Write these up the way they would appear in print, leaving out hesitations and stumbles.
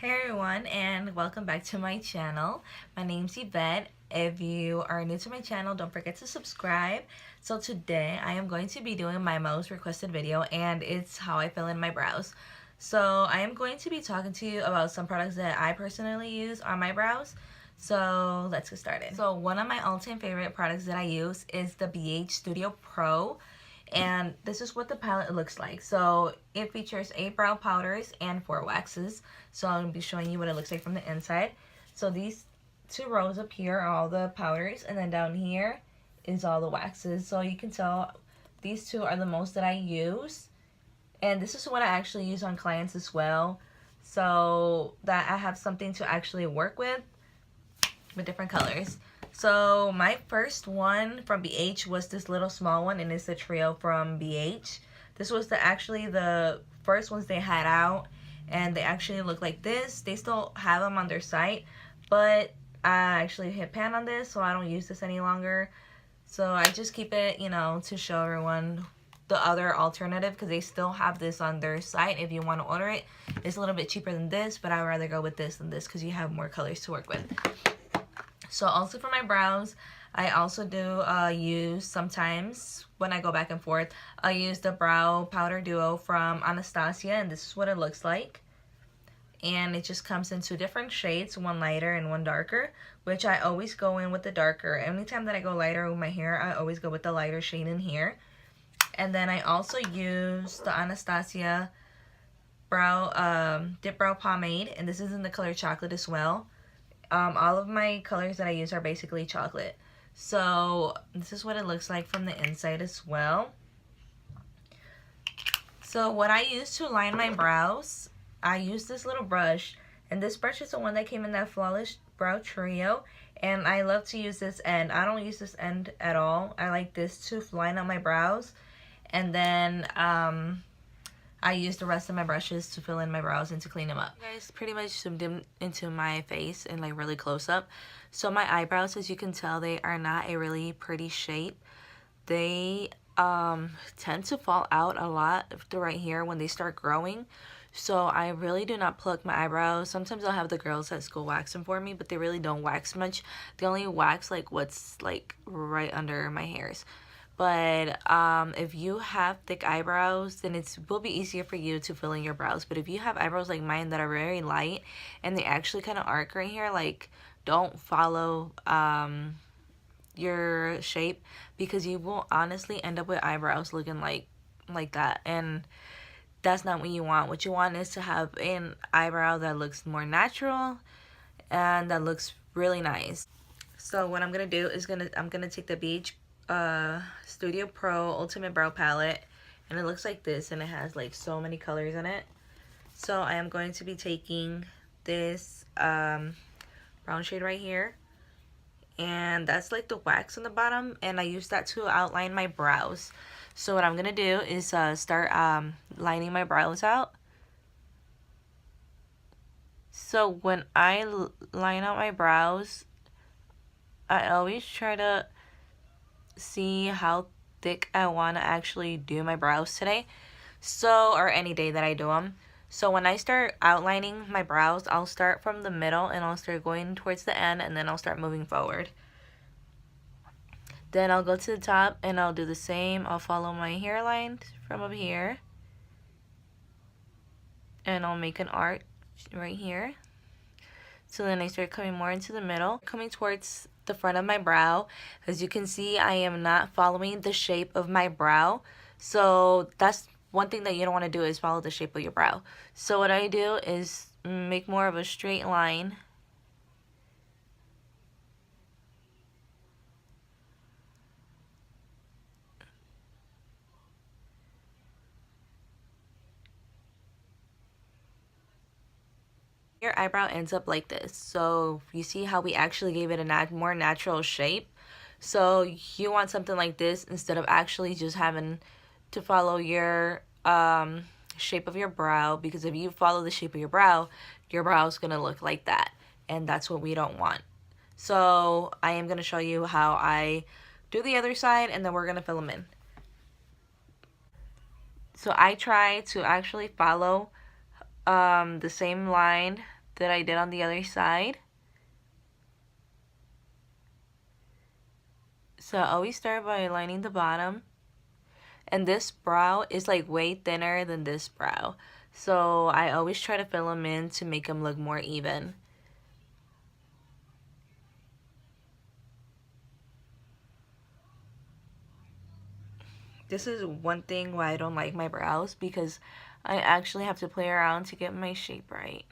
Hey everyone, and welcome back to my channel. My name's Yvette. If you are new to my channel, don't forget to subscribe. So today I am going to be doing my most requested video, and it's how I fill in my brows. So I am going to be talking to you about some products that I personally use on my brows. So let's get started. So one of my all-time favorite products that I use is the BH Studio Pro. And this is what the palette looks like. So it features 8 brow powders and 4 waxes. So I'm going to be showing you what it looks like from the inside. So these 2 rows up here are all the powders, and then down here is all the waxes. So you can tell these 2 are the most that I use. And this is what I actually use on clients as well, so that I have something to actually work with different colors. So my first one from BH was this little small one, and it's the trio from BH. This was actually the first ones they had out, and they actually look like this. They still have them on their site, but I actually hit pan on this, so I don't use this any longer. So I just keep it, to show everyone the other alternative, because they still have this on their site. If you want to order it, it's a little bit cheaper than this, but I would rather go with this than this because you have more colors to work with. So also for my brows, I also do use sometimes when I go back and forth, I use the Brow Powder Duo from Anastasia, and this is what it looks like. And it just comes in 2 different shades, one lighter and one darker, which I always go in with the darker. Anytime that I go lighter with my hair, I always go with the lighter shade in here. And then I also use the Anastasia Dip Brow Pomade, and this is in the color Chocolate as well. All of my colors that I use are basically chocolate. So this is what it looks like from the inside as well. So what I use to line my brows, I use this little brush, and this brush is the one that came in that Flawless Brow Trio, and I love to use this end. I don't use this end at all. I like this to line up my brows, and then I use the rest of my brushes to fill in my brows and to clean them up. You guys pretty much zoomed in into my face and like really close up. So my eyebrows, as you can tell, they are not a really pretty shape. They tend to fall out a lot right here when they start growing. So I really do not pluck my eyebrows. Sometimes I'll have the girls at school wax them for me, but they really don't wax much. They only wax like what's like right under my hairs. But if you have thick eyebrows, then it will be easier for you to fill in your brows. But if you have eyebrows like mine that are very light and they actually kind of arc right here, like, don't follow your shape, because you will honestly end up with eyebrows looking like that, and that's not what you want. What you want is to have an eyebrow that looks more natural and that looks really nice. So what I'm gonna do is I'm gonna take the BH Studio Pro Ultimate Brow Palette, and it looks like this, and it has like so many colors in it. So I am going to be taking this brown shade right here, and that's like the wax on the bottom, and I use that to outline my brows. So what I'm gonna do is start lining my brows out. So when I line out my brows, I always try to see how thick I want to actually do my brows today, or any day that I do them. So when I start outlining my brows, I'll start from the middle and I'll start going towards the end, and then I'll start moving forward. Then I'll go to the top and I'll do the same. I'll follow my hairline from up here, and I'll make an arc right here. So then I start coming more into the middle, coming towards the front of my brow. As you can see, I am not following the shape of my brow. So that's one thing that you don't want to do, is follow the shape of your brow. So what I do is make more of a straight line. Your eyebrow ends up like this. So you see how we actually gave it a more natural shape. So you want something like this instead of actually just having to follow your shape of your brow, because if you follow the shape of your brow is gonna look like that, and that's what we don't want. So I am gonna show you how I do the other side, and then we're gonna fill them in. So I try to actually follow the same line that I did on the other side. So I always start by lining the bottom. And this brow is like way thinner than this brow. So I always try to fill them in to make them look more even. This is one thing why I don't like my brows, because I actually have to play around to get my shape right.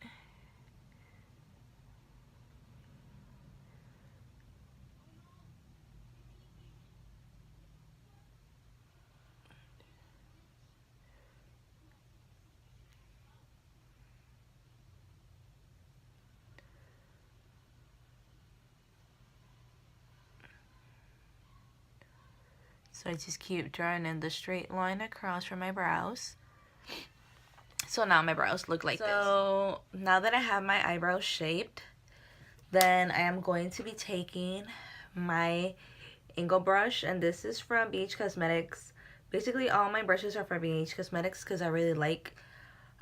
So I just keep drawing in the straight line across from my brows. So now my brows look like this. So now that I have my eyebrows shaped, then I am going to be taking my angle brush, and this is from BH Cosmetics. Basically all my brushes are from BH Cosmetics because I really like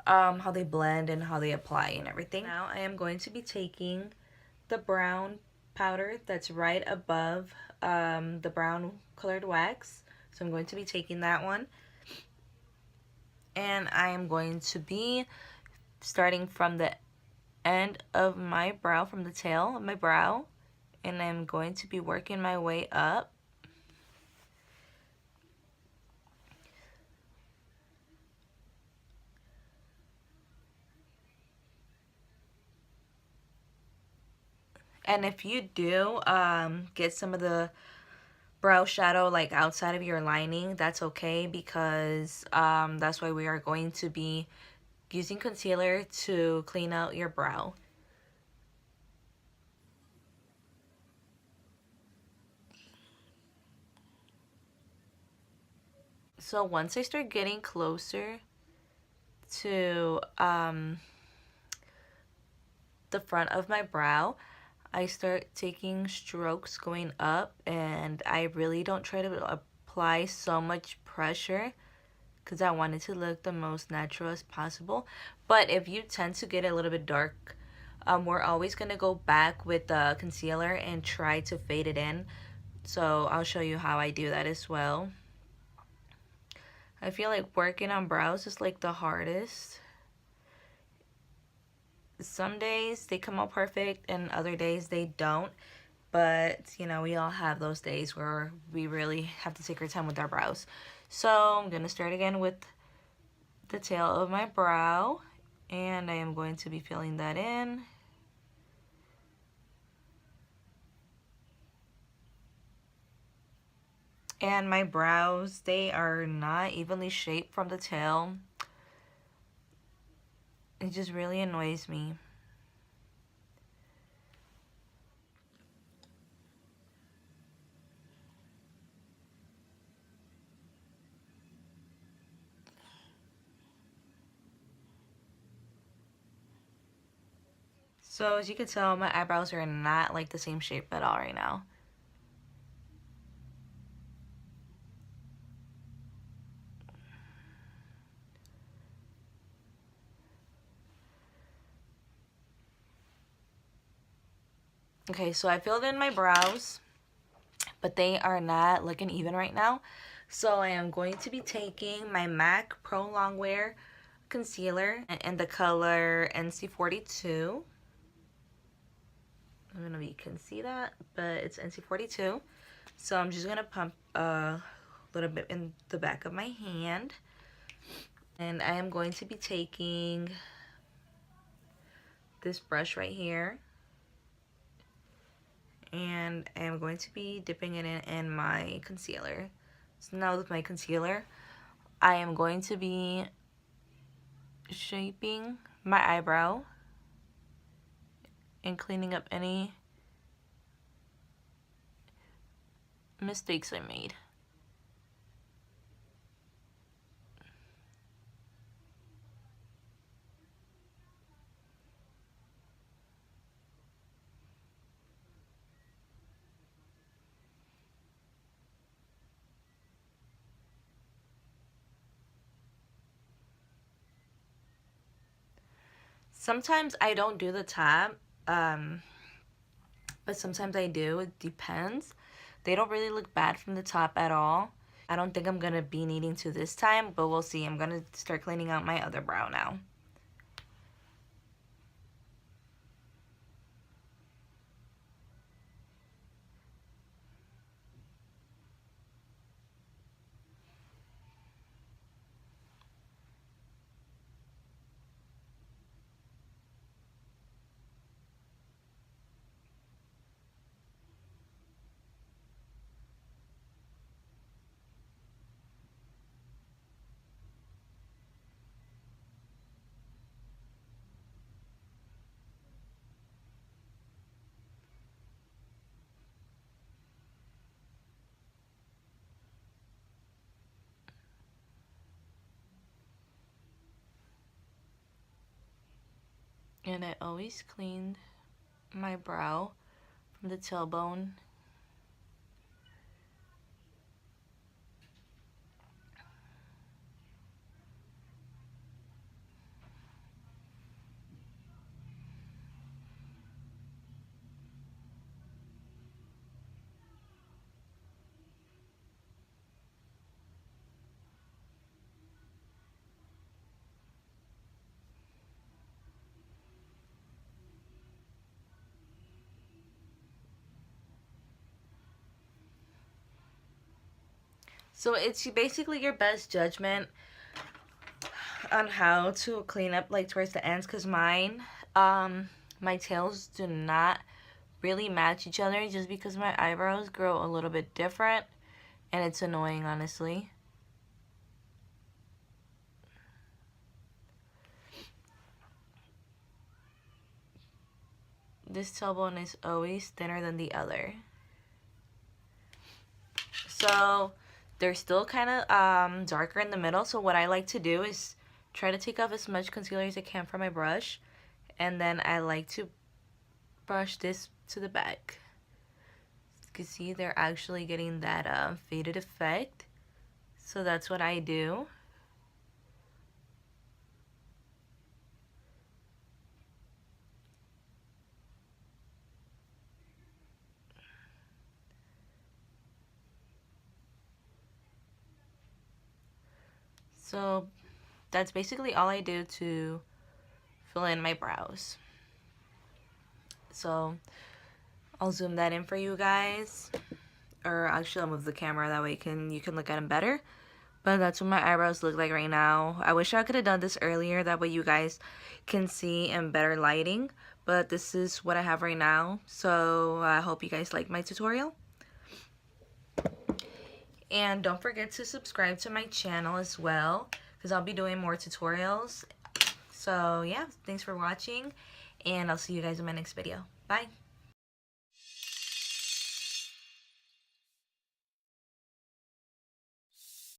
how they blend and how they apply and everything. Now I am going to be taking the brown powder that's right above the brown colored wax. So I'm going to be taking that one, and I am going to be starting from the end of my brow, from the tail of my brow, and I'm going to be working my way up. And if you do get some of the brow shadow like outside of your lining, that's okay, because that's why we are going to be using concealer to clean out your brow. So once I start getting closer to the front of my brow, I start taking strokes going up, and I really don't try to apply so much pressure because I want it to look the most natural as possible. But if you tend to get a little bit dark, we're always going to go back with the concealer and try to fade it in. So I'll show you how I do that as well. I feel like working on brows is like the hardest. Some days they come out perfect and other days they don't. But, you know, we all have those days where we really have to take our time with our brows. So I'm going to start again with the tail of my brow, and I am going to be filling that in. And my brows, they are not evenly shaped from the tail. It just really annoys me. So as you can tell, my eyebrows are not like the same shape at all right now. Okay, so I filled in my brows, but they are not looking even right now. So I am going to be taking my MAC Pro Longwear concealer in the color NC42. I don't know if you can see that, but it's NC42. So I'm just gonna pump a little bit in the back of my hand, and I am going to be taking this brush right here, and I am going to be dipping it in my concealer. So now with my concealer, I am going to be shaping my eyebrow and cleaning up any mistakes I made. Sometimes I don't do the top, but sometimes I do. It depends. They don't really look bad from the top at all. I don't think I'm going to be needing to this time, but we'll see. I'm going to start cleaning out my other brow now. And I always cleaned my brow from the tailbone. So it's basically your best judgment on how to clean up like towards the ends, because mine, my tails do not really match each other just because my eyebrows grow a little bit different, and it's annoying, honestly. This tailbone is always thinner than the other. So they're still kind of darker in the middle. So what I like to do is try to take off as much concealer as I can from my brush. And then I like to brush this to the back. You can see they're actually getting that faded effect. So that's what I do. So that's basically all I do to fill in my brows. So I'll zoom that in for you guys. Or actually I'll move the camera, that way you can look at them better. But that's what my eyebrows look like right now. I wish I could have done this earlier, that way you guys can see in better lighting. But this is what I have right now. So I hope you guys like my tutorial. And don't forget to subscribe to my channel as well, because I'll be doing more tutorials. So yeah, thanks for watching, and I'll see you guys in my next video. Bye!